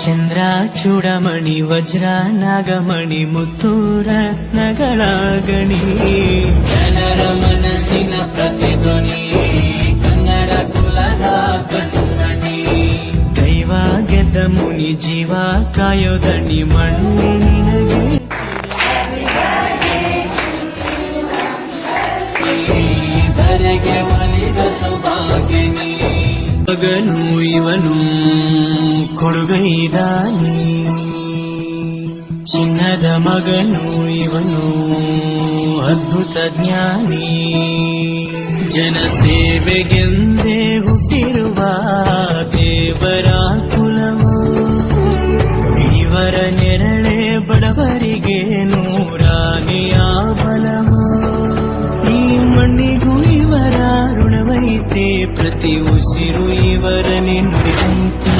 ಚಂದ್ರ ಚೂಡಮಣಿ ವಜ್ರ ನಾಗಮಣಿ ಮುತ್ತು ರತ್ನಗಳ ಗಣಿ ಜನರ ಮನಸ್ಸಿನ ಪ್ರತಿಧ್ವನಿ ಕನ್ನಡ ಕುಲದ ಕನ್ನಡಿ ದೈವ ಗೆದ್ದ ಮುನಿ ಜೀವ ಕಾಯೋದಣಿ ಮಣ್ಣಿ ನಿನಗೆ ಧರೆಗೆ ಒಲಿದ ಸೌಭಾಗ್ಯನಿ ಮಗನು ಇವನು ಕೊಡುಗೈದಾನಿ ಚಿನ್ನದ ಮಗನು ಇವನು ಅದ್ಭುತ ಜ್ಞಾನಿ ಜನಸೇವೆಗೆಂದೇ ಹುಟ್ಟಿರುವ ದೇವರ ಕುಲವು ಇವರ ನೆರಳೆ ಬಡವರಿಗೆ ನೂರಾನೆಯ ಬಲವು ಈ ಮಣ್ಣಿಗೂ ಇವರ ಋಣವೈತೆ ಪ್ರತಿ ಉಸಿರು ಇವರನ್ನೇ ನುಡಿದಂತೆ